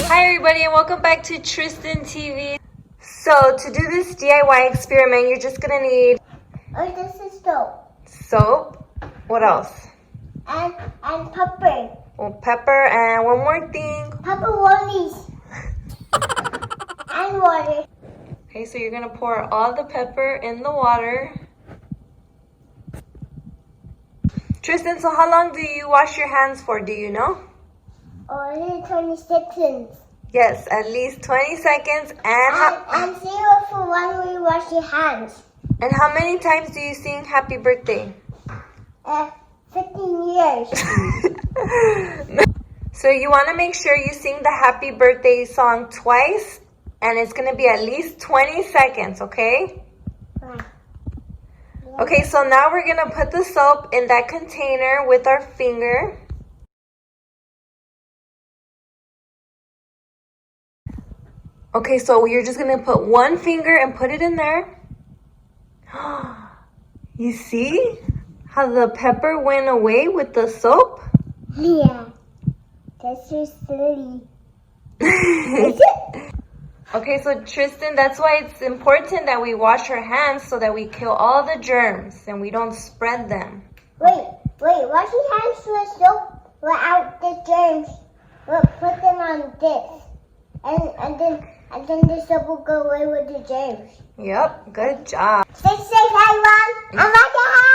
Hi everybody and welcome back to Tristan TV. So to do this DIY experiment, you're just gonna need this is soap. Soap. What else? And pepper. Well, pepper and one more thing. Pepperonis. And water. Okay, so you're gonna pour all the pepper in the water. Tristan, so how long do you wash your hands for? Do you know? Only 20 seconds. Yes, at least 20 seconds. And 0 for when we wash your hands. And how many times do you sing happy birthday? 15 years. So you want to make sure you sing the happy birthday song twice, and it's going to be at least 20 seconds, okay? Okay, so now we're going to put the soap in that container with our finger. Okay, so you're just going to put one finger and put it in there. You see how the pepper went away with the soap? Yeah. That's so silly. Okay, so Tristan, that's why it's important that we wash our hands so that we kill all the germs and we don't spread them. Wait, wash your hands with soap without the germs. We'll put them on this. And then the soap will go away with the germs. Yep, good job. Stay safe, everyone. And wash your hands.